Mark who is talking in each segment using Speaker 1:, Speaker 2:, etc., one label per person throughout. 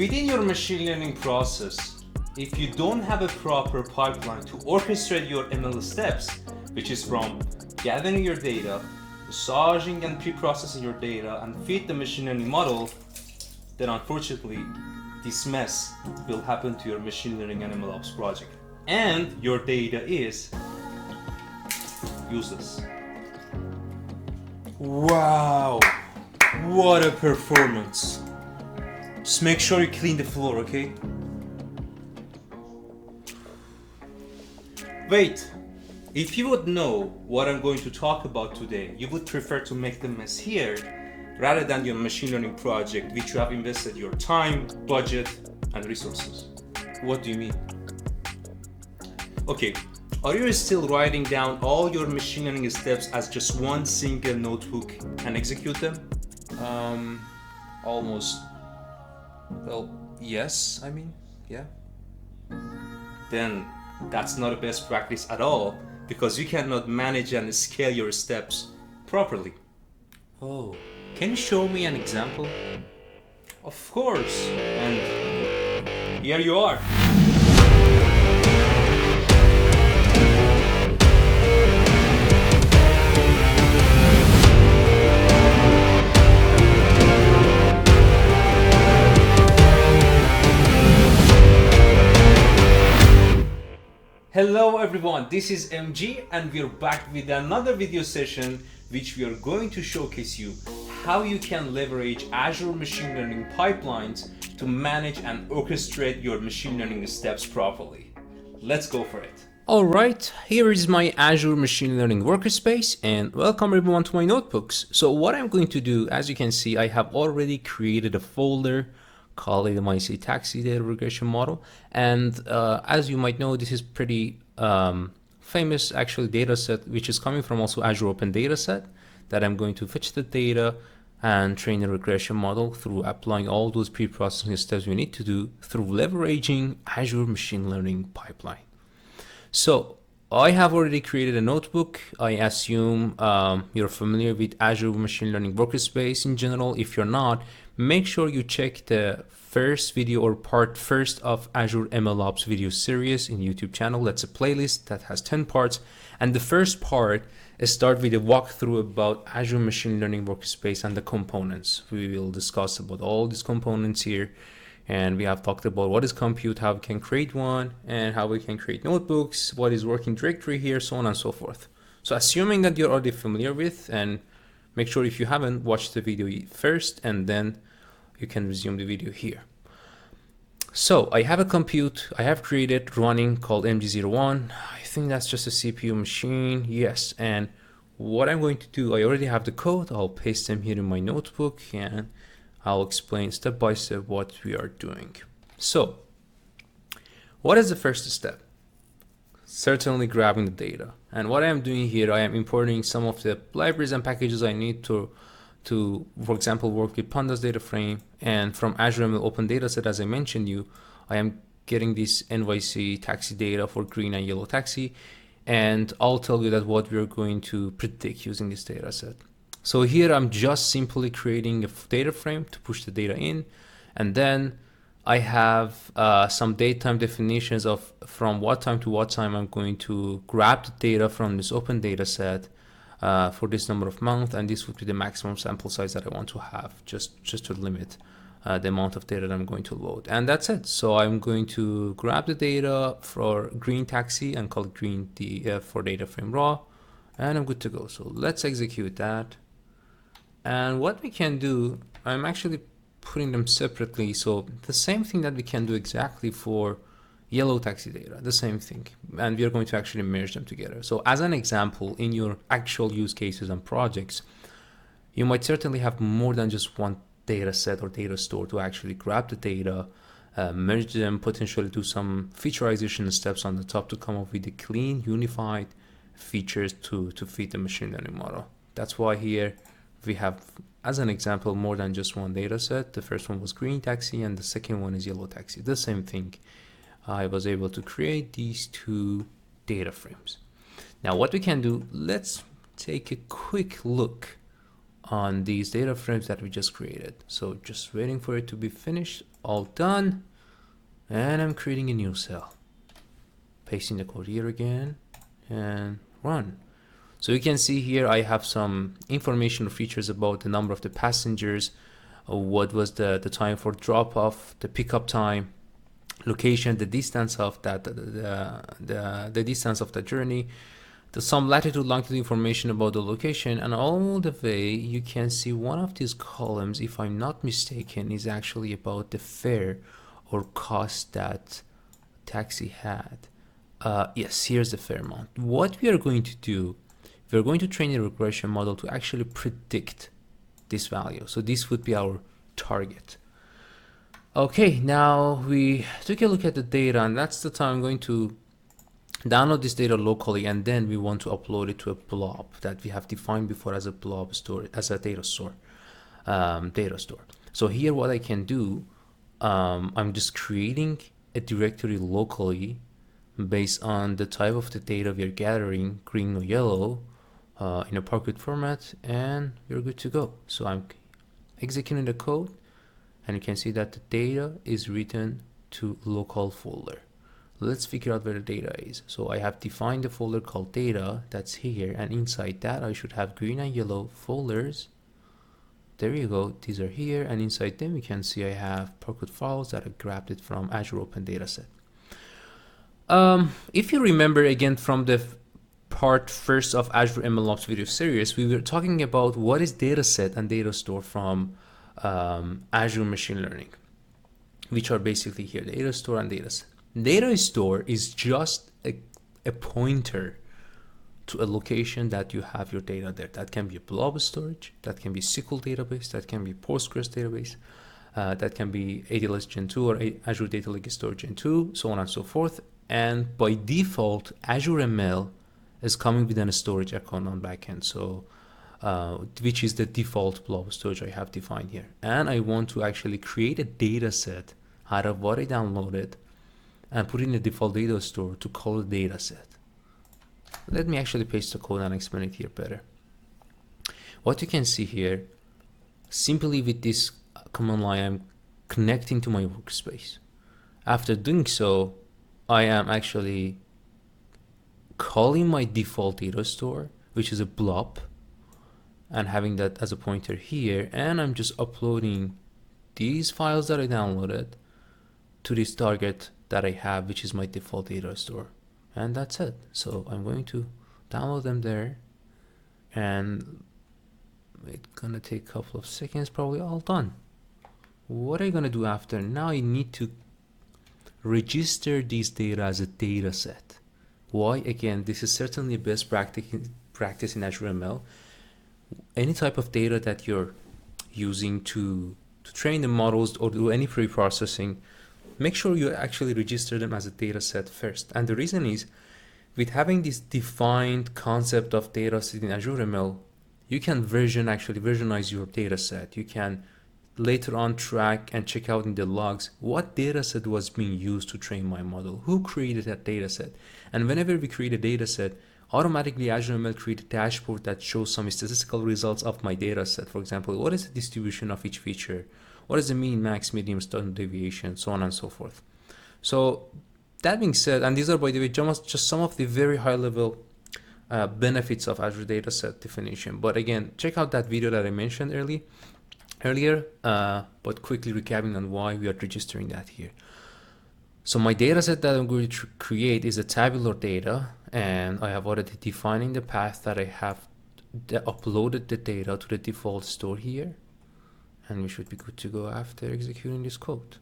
Speaker 1: Within your machine learning process, if you don't have a proper pipeline to orchestrate your ML steps, which is from gathering your data, massaging and pre-processing your data, and feed the machine learning model, then unfortunately, this mess will happen to your machine learning and MLOps project. And your data is useless. Wow, what a performance. Just make sure you clean the floor, okay? Wait, if you would know what I'm going to talk about today, you would prefer to make the mess here rather than your machine learning project, which you have invested your time, budget, and resources. What do you mean? Okay, are you still writing down all your machine learning steps as just one single notebook and execute them? Almost. Well, yes, yeah. Then that's not a best practice at all, because you cannot manage and scale your steps properly. Oh, can you show me an example? Of course, and here you are. Hello everyone, this is MG and we're back with another video session which we are going to showcase you how you can leverage Azure Machine Learning pipelines to manage and orchestrate your machine learning steps properly. Let's go for it. Alright, here is my Azure Machine Learning workspace and welcome everyone to my notebooks. So what I'm going to do, as you can see, I have already created a folder called the MyC taxi data regression model, and as you might know, this is pretty famous actually data set which is coming from also Azure Open Dataset, that I'm going to fetch the data and train a regression model through applying all those pre-processing steps we need to do through leveraging Azure Machine Learning pipeline. So I have already created a notebook. I assume you're familiar with Azure Machine Learning workspace in general. If you're not, make sure you check the first video or part first of Azure MLOps video series in YouTube channel. That's a playlist that has 10 parts. And the first part start with a walkthrough about Azure Machine Learning workspace and the components. We will discuss about all these components here. And we have talked about what is compute, how we can create one, and how we can create notebooks, what is working directory here, so on and so forth. So assuming that you're already familiar with, and make sure if you haven't, watch the video first, and then you can resume the video here. So I have a compute I have created running called MG01. I think that's just a CPU machine. Yes. And what I'm going to do, I already have the code. I'll paste them here in my notebook and I'll explain step by step what we are doing. So what is the first step? Certainly grabbing the data. And what I am doing here, I am importing some of the libraries and packages I need to, for example, work with Pandas data frame, and from Azure ML Open Dataset, as I mentioned you, I am getting this NYC taxi data for green and yellow taxi, and I'll tell you that what we are going to predict using this data set. So here I'm just simply creating a data frame to push the data in, and then I have some datetime definitions of from what time to what time I'm going to grab the data from this open data set for this number of months, and this would be the maximum sample size that I want to have, just to limit the amount of data that I'm going to load. And that's it. So I'm going to grab the data for green taxi and call it green for data frame raw, and I'm good to go. So let's execute that. And what we can do, I'm actually putting them separately. So the same thing that we can do exactly for yellow taxi data, the same thing, and we are going to actually merge them together. So as an example, in your actual use cases and projects, you might certainly have more than just one data set or data store to actually grab the data, merge them, potentially do some featureization steps on the top to come up with the clean, unified features to feed the machine learning model. That's why here we have, as an example, more than just one data set. The first one was green taxi and the second one is yellow taxi. The same thing. I was able to create these two data frames. Now what we can do, let's take a quick look on these data frames that we just created. So just waiting for it to be finished.
Speaker 2: all done, and I'm creating a new cell, pasting the code here again, and run. So you can see here I have some information or features about the number of the passengers, what was the time for drop off, the pickup time, location, the distance of that, the distance of the journey, some latitude longitude information about the location, and all the way you can see one of these columns, if I'm not mistaken, is actually about the fare or cost that taxi had. Yes, here's the fare amount. What we are going to do, we're going to train a regression model to actually predict this value. So this would be our target. Okay, now we took a look at the data, and that's the time I'm going to download this data locally, and then we want to upload it to a blob that we have defined before as a blob store, as a data store. So here what I can do, I'm just creating a directory locally based on the type of the data we are gathering, green or yellow, in a Parquet format, and we're good to go. So I'm executing the code, and you can see that the data is written to local folder. Let's figure out where the data is. So I have defined a folder called data that's here, and inside that I should have green and yellow folders. There you go, these are here, and inside them you can see I have Parquet files that I grabbed it from Azure Open Dataset. If you remember again from the part first of Azure MLOps video series, we were talking about what is dataset and data store from Azure Machine Learning, which are basically here, data store and dataset. Data store is just a pointer to a location that you have your data there. That can be a blob storage, that can be SQL database, that can be Postgres database, that can be ADLS Gen 2 or Azure Data Lake Storage Gen 2, so on and so forth. And by default, Azure ML is coming with a storage account on backend, so which is the default blob storage I have defined here. And I want to actually create a data set out of what I downloaded and put in the default data store to call a data set. Let me actually paste the code and explain it here better. What you can see here, simply with this command line, I'm connecting to my workspace. After doing so, I am actually calling my default data store, which is a blob, and having that as a pointer here, and I'm just uploading these files that I downloaded to this target that I have, which is my default data store, and that's it. So I'm going to download them there, and it's gonna take a couple of seconds, probably all done. What are you gonna do after? Now you need to register this data as a data set. Why? Again, this is certainly best practice in Azure ML. Any type of data that you're using to train the models or do any pre-processing, make sure you actually register them as a data set first. And the reason is, with having this defined concept of data set in Azure ML, you can versionize your data set. You can later on track and check out in the logs what data set was being used to train my model, who created that data set. And whenever we create a data set, automatically Azure ML create a dashboard that shows some statistical results of my data set. For example, what is the distribution of each feature? What is the mean, max, median, standard deviation, so on and so forth. So that being said, and these are, by the way, just some of the very high level benefits of Azure Dataset definition. But again, check out that video that I mentioned earlier, but quickly recapping on why we are registering that here. So my dataset that I'm going to create is a tabular data, and I have already defining the path that I have uploaded the data to the default store here, and we should be good to go after executing this code.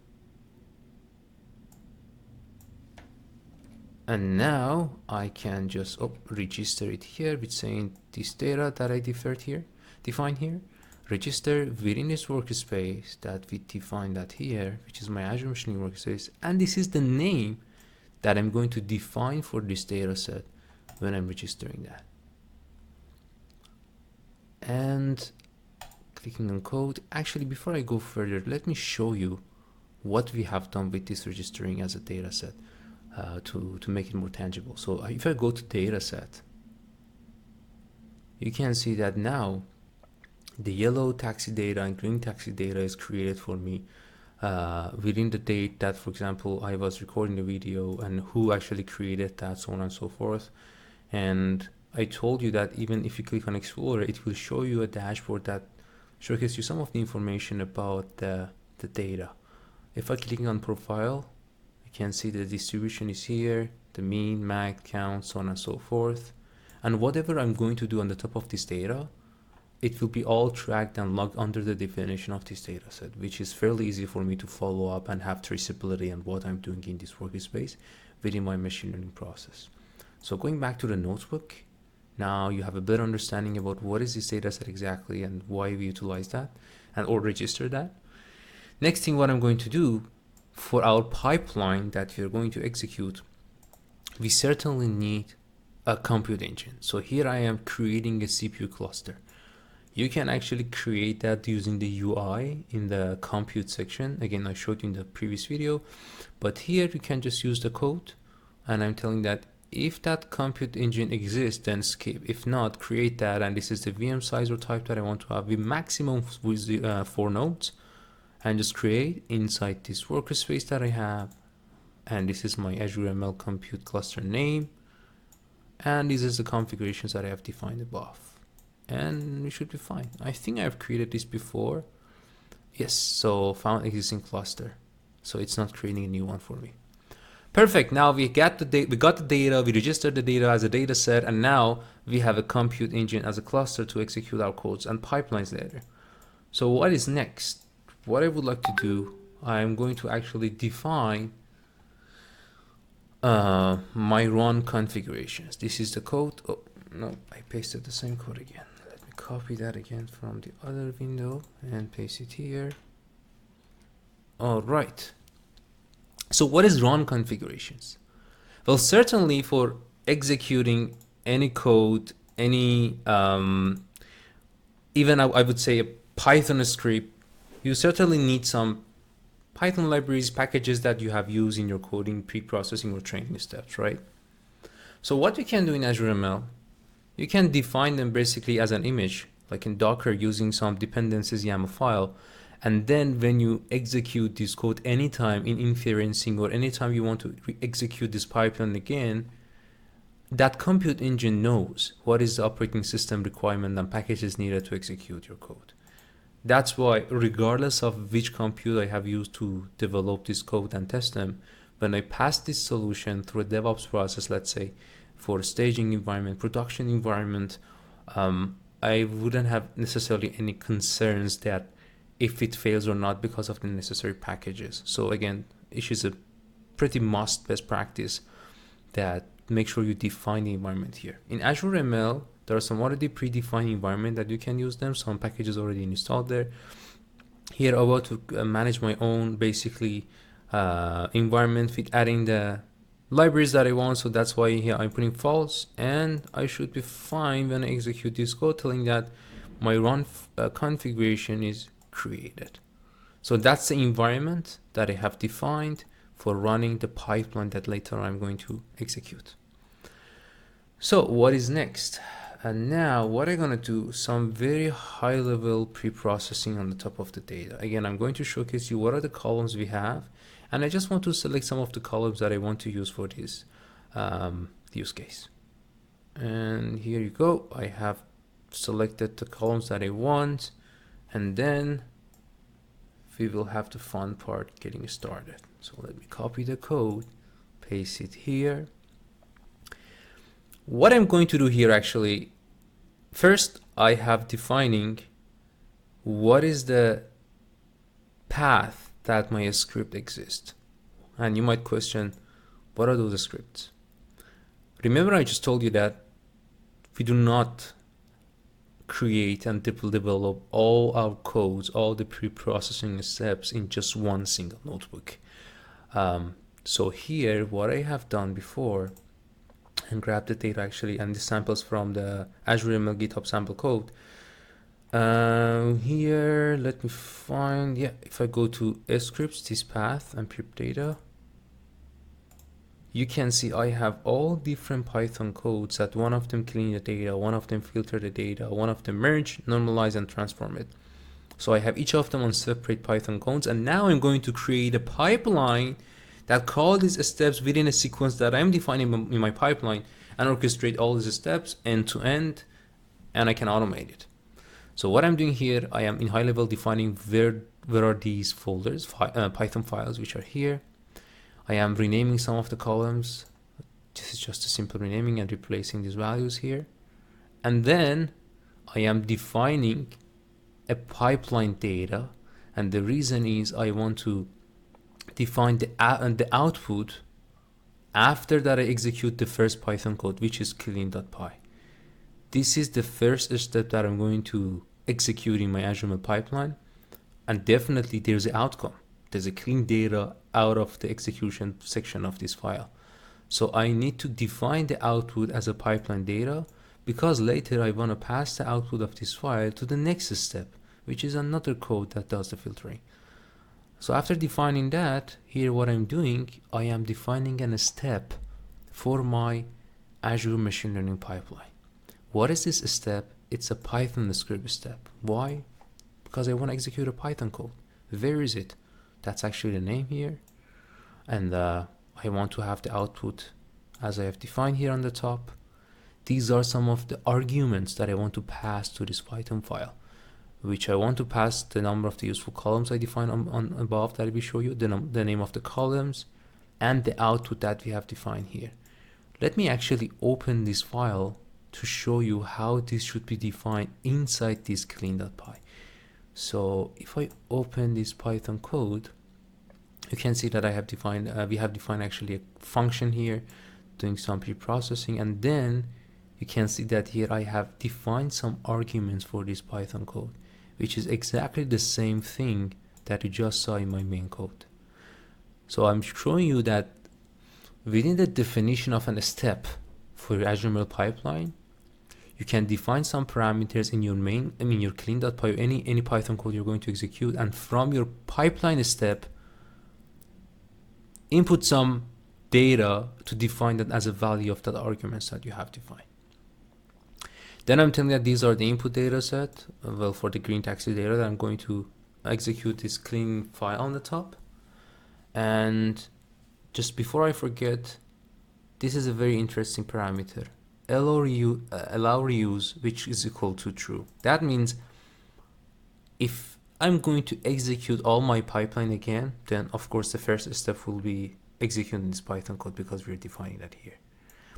Speaker 2: And now I can just register it here with saying this data that I define here, register within this workspace that we define that here, which is my Azure Machine workspace, and this is the name that I'm going to define for this data set when I'm registering that. And clicking on code. Actually, before I go further, let me show you what we have done with this registering as a data set to make it more tangible. So if I go to data set, you can see that now the yellow taxi data and green taxi data is created for me within the date that, for example, I was recording the video and who actually created that, so on and so forth. And I told you that even if you click on Explorer, it will show you a dashboard that showcases you some of the information about the data. If I click on profile, you can see the distribution is here, the mean, mag, count, so on and so forth. And whatever I'm going to do on the top of this data, it will be all tracked and logged under the definition of this data set, which is fairly easy for me to follow up and have traceability on what I'm doing in this workspace within my machine learning process. So going back to the notebook, now you have a better understanding about what is this data set exactly and why we utilize that and or register that. Next thing, what I'm going to do for our pipeline that we're going to execute, we certainly need a compute engine. So here I am creating a CPU cluster. You can actually create that using the UI in the compute section. Again, I showed you in the previous video, but here you can just use the code, and I'm telling that if that compute engine exists, then skip. If not, create that, and this is the VM size or type that I want to have with maximum with the 4 nodes, and just create inside this workspace that I have. And this is my Azure ML compute cluster name, and this is the configurations that I have defined above. And we should be fine. I think I've created this before. Yes, so found existing cluster. So it's not creating a new one for me. Perfect. Now we got the data, we registered the data as a data set, and now we have a compute engine as a cluster to execute our codes and pipelines later. So what is next? What I would like to do, I'm going to actually define my run configurations. This is the code. Oh no, I pasted the same code again. Let me copy that again from the other window and paste it here. All right. So what is run configurations? Well, certainly for executing any code, any even I would say a Python script, you certainly need some Python libraries, packages that you have used in your coding, pre-processing or training steps, right? So what you can do in Azure ML, you can define them basically as an image, like in Docker using some dependencies YAML file. And then when you execute this code anytime in inferencing or anytime you want to execute this pipeline again, that compute engine knows what is the operating system requirement and packages needed to execute your code. That's why regardless of which compute I have used to develop this code and test them, when I pass this solution through a DevOps process, let's say for staging environment, production environment, I wouldn't have necessarily any concerns that if it fails or not because of the necessary packages. So again, it is a pretty must best practice that make sure you define the environment here. In Azure ML, there are some already predefined environment that you can use them, some packages already installed there. Here I want to manage my own basically environment with adding the libraries that I want, so that's why here I'm putting false, and I should be fine when I execute this code telling that my run configuration is created. So that's the environment that I have defined for running the pipeline that later I'm going to execute. So what is next? And now what I'm going to do, some very high level pre-processing on the top of the data. Again, I'm going to showcase you what are the columns we have, and I just want to select some of the columns that I want to use for this use case. And here you go. I have selected the columns that I want, and then we will have the fun part getting started. So let me copy the code, paste it here. What I'm going to do here actually, first I have defining what is the path that my script exists. And you might question, what are those scripts? Remember I just told you that we do not create and develop all our codes, all the pre-processing steps in just one single notebook. So here, what I have done before, and grab the data actually, and the samples from the Azure ML GitHub sample code. Here, let me find, yeah, if I go to scripts, this path and prep data, you can see I have all different Python codes that one of them clean the data, one of them filter the data, one of them merge, normalize, and transform it. So I have each of them on separate Python codes, and now I'm going to create a pipeline that calls these steps within a sequence that I'm defining in my pipeline and orchestrate all these steps end to end, and I can automate it. So what I'm doing here, I am in high level defining where are these folders, Python files, which are here. I am renaming some of the columns. This is just a simple renaming and replacing these values here. And then I am defining a pipeline data, and the reason is I want to define the output after that I execute the first Python code, which is clean.py. This is the first step that I'm going to execute in my Azure ML pipeline, and definitely there's an outcome. There's a clean data out of the execution section of this file. So I need to define the output as a pipeline data, because later I want to pass the output of this file to the next step, which is another code that does the filtering. So after defining that, here what I'm doing, I am defining a step for my Azure Machine Learning pipeline. What is this step? It's a Python script step. Why? Because I want to execute a Python code. Where is it? That's actually the name here. And I want to have the output as I have defined here on the top. These are some of the arguments that I want to pass to this Python file, which I want to pass the number of the useful columns I define on above that I will show you, the name of the columns, and the output that we have defined here. Let me actually open this file to show you how this should be defined inside this clean.py. So if I open this Python code, you can see that I have defined, we have defined actually a function here doing some pre-processing, and then you can see that here I have defined some arguments for this Python code, which is exactly the same thing that you just saw in my main code. So I'm showing you that within the definition of a step for your Azure ML pipeline, you can define some parameters in your your clean.py, any Python code you're going to execute, and from your pipeline step, input some data to define that as a value of that arguments that you have defined. Then I'm telling that these are the input data set, well, for the green taxi data that I'm going to execute this clean file on the top. And just before I forget, this is a very interesting parameter, allow reuse, which is equal to true. That means if I'm going to execute all my pipeline again, then of course the first step will be executing this Python code because we're defining that here.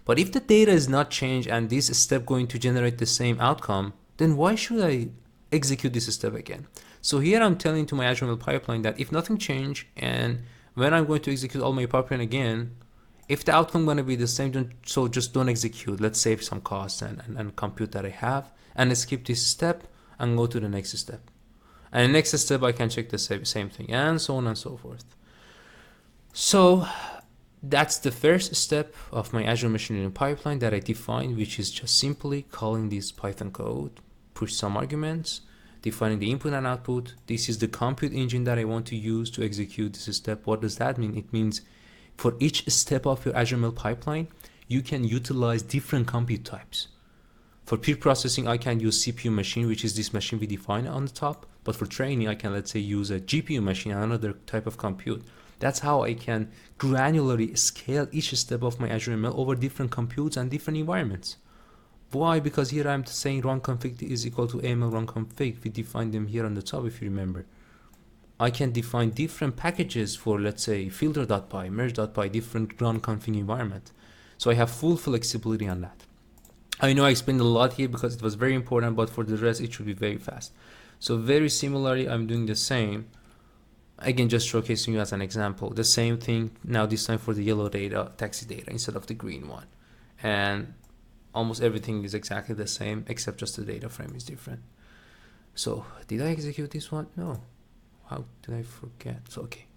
Speaker 2: But if the data is not changed and this step going to generate the same outcome, then why should I execute this step again? So here I'm telling to my Azure ML pipeline that if nothing changed, and when I'm going to execute all my pipeline again, if the outcome going to be the same, so just don't execute. Let's save some costs and compute that I have, and skip this step and go to the next step. And the next step I can check the same thing, and so on and so forth. So that's the first step of my Azure Machine Learning pipeline that I defined, which is just simply calling this Python code, push some arguments, defining the input and output. This is the compute engine that I want to use to execute this step. What does that mean? It means for each step of your Azure ML pipeline, you can utilize different compute types. For pre-processing, I can use CPU machine, which is this machine we define on the top. But for training, I can, let's say, use a GPU machine, another type of compute. That's how I can granularly scale each step of my Azure ML over different computes and different environments. Why? Because here I'm saying run config is equal to AML run config. We define them here on the top, if you remember. I can define different packages for, let's say, filter.py, merge.py, different run config environment. So I have full flexibility on that. I know I explained a lot here because it was very important, but for the rest, it should be very fast. So very similarly, I'm doing the same. Again, just showcasing you as an example. The same thing now this time for the yellow data, taxi data, instead of the green one. And almost everything is exactly the same, except just the data frame is different. So did I execute this one? No. How did I forget? So, okay.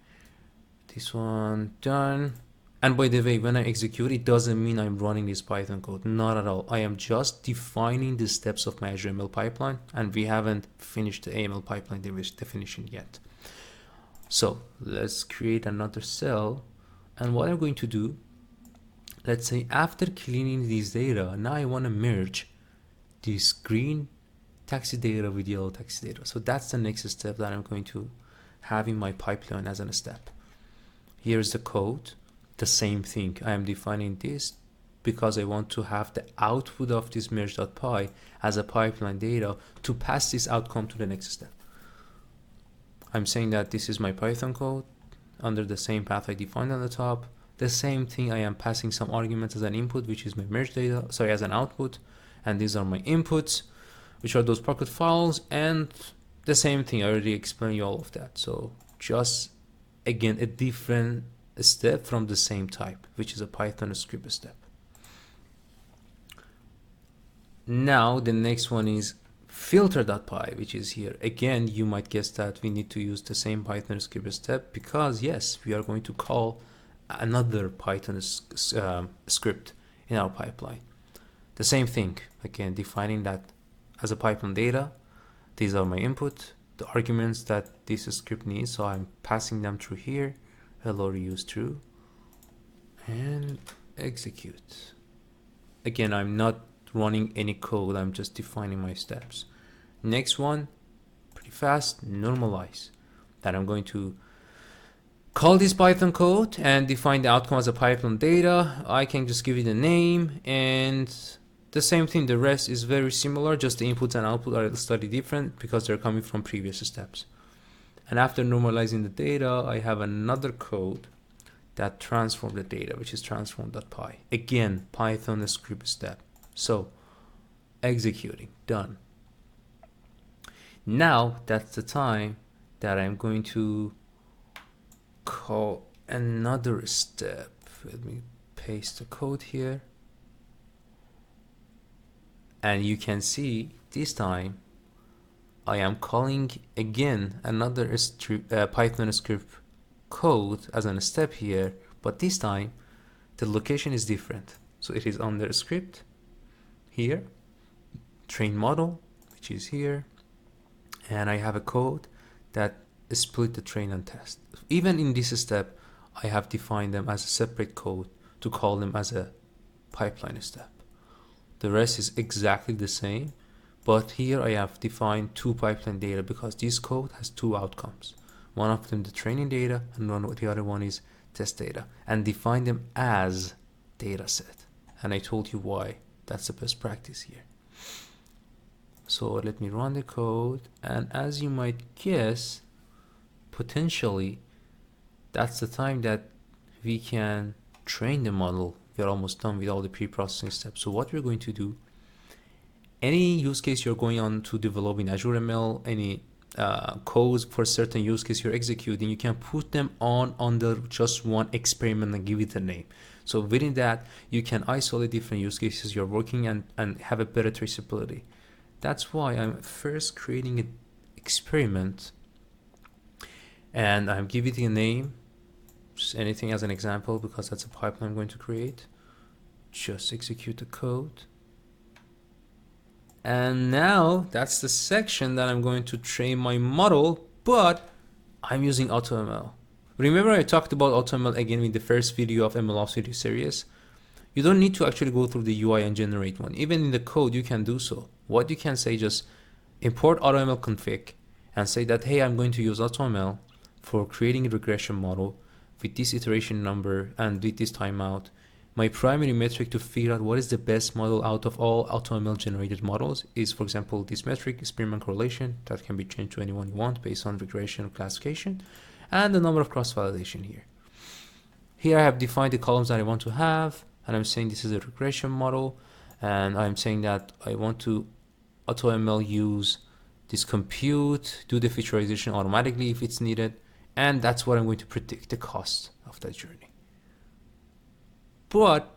Speaker 2: This one done. And by the way, when I execute, it doesn't mean I'm running this Python code. Not at all. I am just defining the steps of my Azure ML pipeline, and we haven't finished the AML pipeline definition yet. So let's create another cell. And what I'm going to do, let's say after cleaning these data, now I want to merge this green taxi data with yellow taxi data. So that's the next step that I'm going to have in my pipeline as a step. Here's the code, the same thing. I am defining this because I want to have the output of this merge.py as a pipeline data to pass this outcome to the next step. I'm saying that this is my Python code under the same path I defined on the top. The same thing, I am passing some arguments as an input, which is my merge data, sorry, as an output. And these are my inputs, which are those Parquet files. And the same thing, I already explained you all of that. So just, again, a different step from the same type, which is a Python script step. Now, the next one is filter.py, which is here. Again, you might guess that we need to use the same Python script step because yes, we are going to call another Python script in our pipeline. The same thing, again, defining that as a pipeline data. These are my input, the arguments that this script needs. So I'm passing them through here. Hello, reuse true, and execute. Again, I'm not running any code, I'm just defining my steps. Next one, pretty fast, normalize. That I'm going to call this Python code and define the outcome as a pipeline data. I can just give it a name, and the same thing, the rest is very similar, just the inputs and output are slightly different because they're coming from previous steps. And after normalizing the data, I have another code that transforms the data, which is transform.py. Again, Python script step. So executing, done. Now that's the time that I'm going to call another step. Let me paste the code here. And you can see this time I am calling again another Python script code as a step here, but this time the location is different. So it is under script here, train model, which is here, and I have a code that split the train and test. Even in this step, I have defined them as a separate code to call them as a pipeline step. The rest is exactly the same, but here I have defined two pipeline data because this code has two outcomes. One of them the training data, and the other one is test data, and define them as dataset. And I told you why. That's the best practice here. So let me run the code, and as you might guess, potentially that's the time that we can train the model. We're almost done with all the pre-processing steps. So what we're going to do, any use case you're going on to develop in Azure ML, any codes for a certain use case you're executing, you can put them on under just one experiment and give it a name. So within that, you can isolate different use cases you're working and have a better traceability. That's why I'm first creating an experiment and I'm giving it a name, just anything as an example, because that's a pipeline I'm going to create. Just execute the code. And now that's the section that I'm going to train my model, but I'm using AutoML. Remember I talked about AutoML again in the first video of MLOps video series. You don't need to actually go through the UI and generate one. Even in the code, you can do so. What you can say, just import AutoML config and say that, hey, I'm going to use AutoML for creating a regression model with this iteration number and with this timeout. My primary metric to figure out what is the best model out of all AutoML generated models is, for example, this metric, Spearman correlation, that can be changed to anyone you want based on regression or classification, and the number of cross-validation here. Here I have defined the columns that I want to have, and I'm saying this is a regression model, and I'm saying that I want to AutoML use this compute, do the featureization automatically if it's needed, and that's what I'm going to predict the cost of that journey. But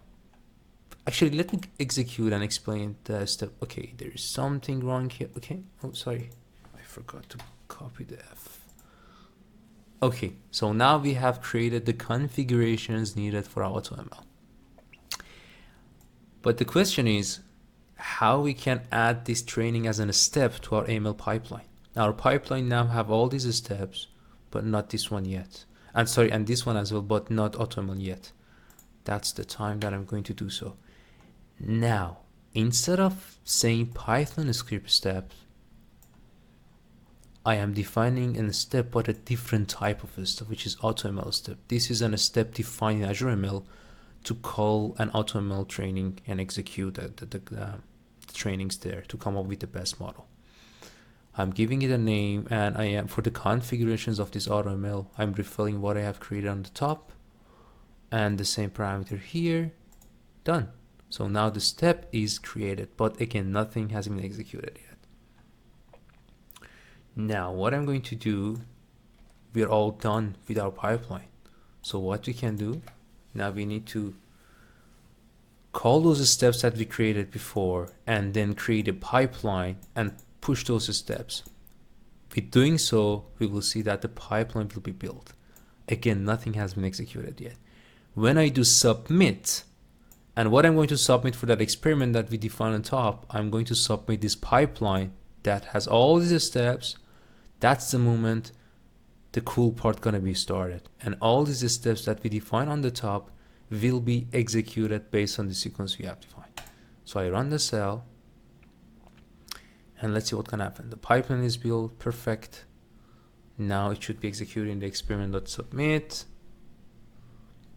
Speaker 2: actually, let me execute and explain the step. Okay, there is something wrong here. Okay, oh, sorry, I forgot to copy the F. Okay, so now we have created the configurations needed for our AutoML. But the question is how we can add this training as a step to our ML pipeline. Our pipeline now have all these steps, but not this one yet. And sorry, and this one as well, but not AutoML yet. That's the time that I'm going to do so. Now, instead of saying Python script steps, I am defining a step, but a different type of a step, which is AutoML step. This is a step defined in Azure ML to call an AutoML training and execute the trainings there to come up with the best model. I'm giving it a name, and I am, for the configurations of this AutoML, I'm refilling what I have created on the top and the same parameter here. Done. So now the step is created, but again, nothing has been executed yet. Now what I'm going to do, we're all done with our pipeline. So what we can do, now we need to call those steps that we created before and then create a pipeline and push those steps. With doing so, we will see that the pipeline will be built. Again, nothing has been executed yet. When I do submit, and what I'm going to submit for that experiment that we define on top, I'm going to submit this pipeline that has all these steps. That's the moment the cool part gonna be started. And all these steps that we define on the top will be executed based on the sequence we have defined. So I run the cell, and let's see what can happen. The pipeline is built, perfect. Now it should be executing the experiment.submit.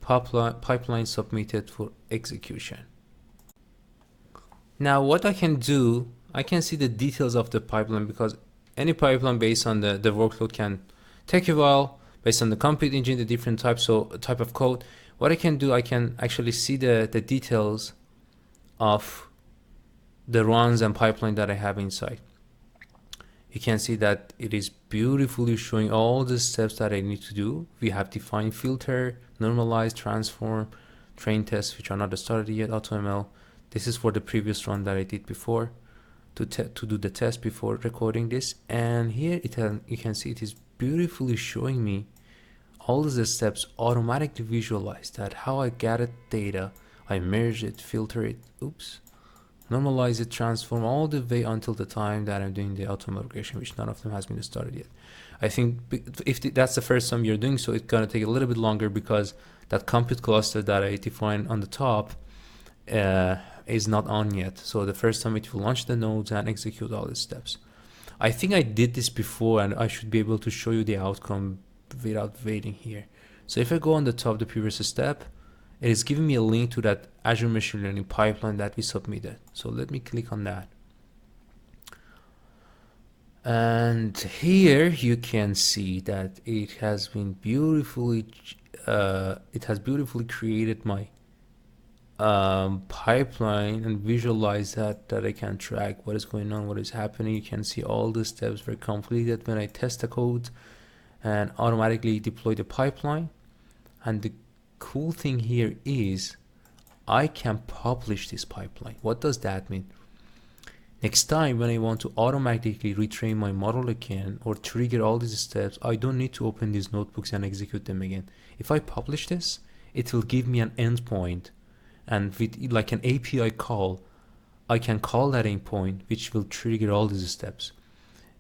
Speaker 2: Pipeline submitted for execution. Now what I can do, I can see the details of the pipeline, because any pipeline based on the workload can take a while based on the compute engine, the different type of code. What I can do, I can actually see the details of the runs and pipeline that I have inside. You can see that it is beautifully showing all the steps that I need to do. We have defined filter, normalize, transform, train test, which are not started yet, AutoML. This is for the previous run that I did before to do the test before recording this. And here you can see it is beautifully showing me all the steps automatically visualized, that how I gather data, I merge it, filter it, normalize it, transform, all the way until the time that I'm doing the AutoML regression, which none of them has been started yet. I think if that's the first time you're doing so, it's gonna take a little bit longer, because that compute cluster that I defined on the top is not on yet. So the first time it will launch the nodes and execute all the steps. I think I did this before, and I should be able to show you the outcome without waiting here. So if I go on the top, the previous step, it is giving me a link to that Azure Machine Learning pipeline that we submitted. So let me click on that. And here you can see that it has been beautifully, created my pipeline and visualize that I can track what is going on, what is happening. You can see all the steps were completed when I test the code and automatically deploy the pipeline. And the cool thing here is I can publish this pipeline. What does that mean? Next time when I want to automatically retrain my model again or trigger all these steps, I don't need to open these notebooks and execute them again. If I publish this, it will give me an endpoint, and with like an API call, I can call that endpoint, which will trigger all these steps.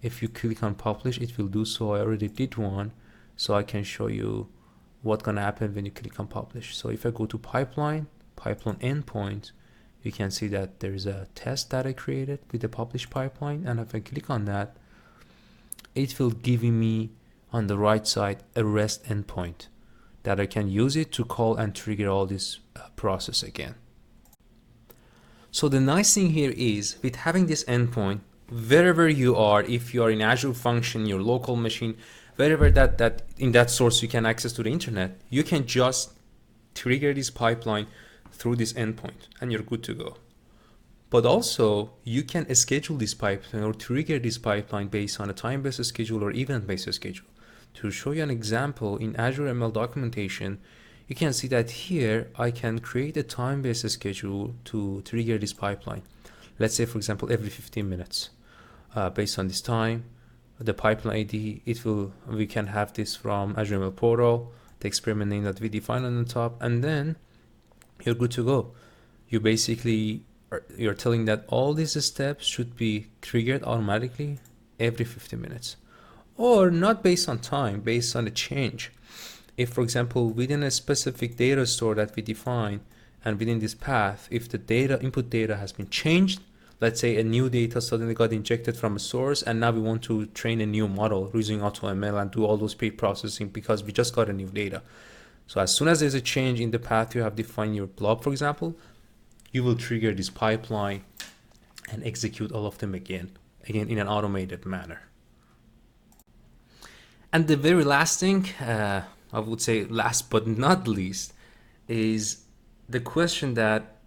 Speaker 2: If you click on publish, it will do so. I already did one, so I can show you what's gonna happen when you click on publish. So if I go to pipeline endpoint, you can see that there's a test that I created with the publish pipeline, and if I click on that, it will give me on the right side a REST endpoint that I can use it to call and trigger all this process again. So the nice thing here is, with having this endpoint, wherever you are, if you are in Azure Function, your local machine, wherever that in that source you can access to the internet, you can just trigger this pipeline through this endpoint and you're good to go. But also you can schedule this pipeline or trigger this pipeline based on a time-based schedule or event-based schedule. To show you an example, in Azure ML documentation, you can see that here I can create a time-based schedule to trigger this pipeline. Let's say, for example, every 15 minutes. Based on this time, the pipeline ID, we can have this from Azure ML portal, the experiment name that we define on the top, and then you're good to go. You're telling that all these steps should be triggered automatically every 15 minutes. Or not based on time, based on a change. If, for example, within a specific data store that we define, and within this path, if the input data has been changed, let's say a new data suddenly got injected from a source, and now we want to train a new model using AutoML and do all those pre-processing because we just got a new data. So as soon as there's a change in the path you have defined your blob, for example, you will trigger this pipeline and execute all of them again in an automated manner. And the very last thing, I would say last but not least, is the question that,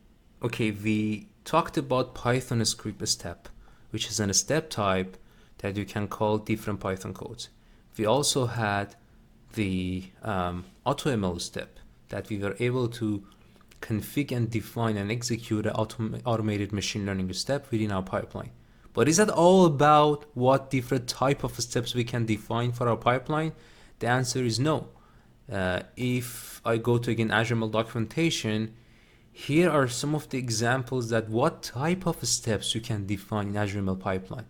Speaker 2: okay, we talked about Python script step, which is a step type that you can call different Python codes. We also had the AutoML step that we were able to configure and define and execute an automated machine learning step within our pipeline. But is that all about what different type of steps we can define for our pipeline? The answer is no. If I go to again Azure ML documentation, here are some of the examples that what type of steps you can define in Azure ML pipeline.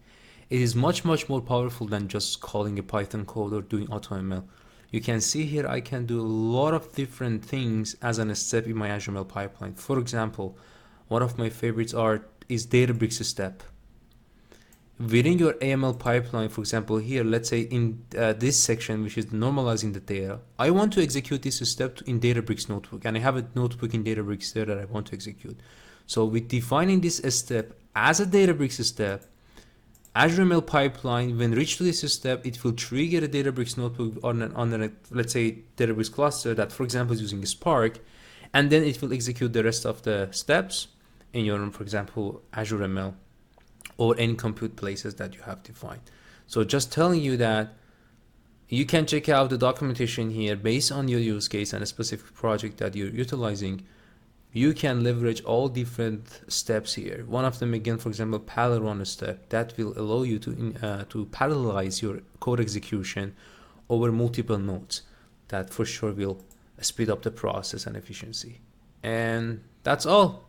Speaker 2: It is much more powerful than just calling a Python code or doing AutoML. You can see here I can do a lot of different things as a step in my Azure ML pipeline. For example, one of my favorites is Databricks step. Within your AML pipeline, for example, here, let's say in this section, which is normalizing the data, I want to execute this step in Databricks notebook, and I have a notebook in Databricks there that I want to execute. So with defining this step as a Databricks step, Azure ML pipeline, when reached to this step, it will trigger a Databricks notebook on a, let's say, Databricks cluster that, for example, is using Spark, and then it will execute the rest of the steps in your, for example, Azure ML or any compute places that you have defined. So just telling you that you can check out the documentation here based on your use case and a specific project that you're utilizing. You can leverage all different steps here. One of them, again, for example, parallel run step that will allow you to parallelize your code execution over multiple nodes. That for sure will speed up the process and efficiency. And that's all.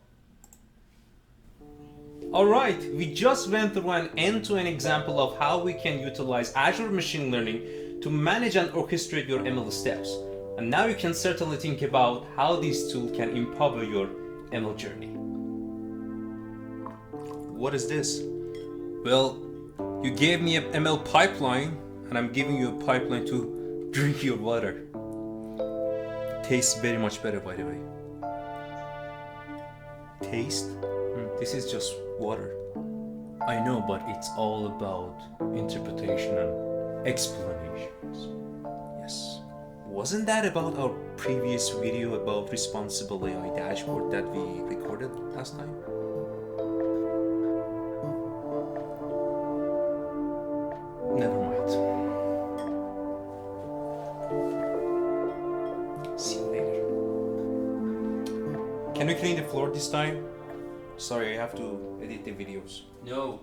Speaker 1: Alright, we just went through an end-to-end example of how we can utilize Azure Machine Learning to manage and orchestrate your ML steps. And now you can certainly think about how this tool can empower your ML journey. What is this? Well, you gave me an ML pipeline, and I'm giving you a pipeline to drink your water. Tastes very much better, by the way. Taste? This is just water. I know, but it's all about interpretation and explanations. Yes. Wasn't that about our previous video about responsible AI dashboard that we recorded last time? Never mind. See you later. Can we clean the floor this time? Sorry, I have to edit the videos.
Speaker 2: No.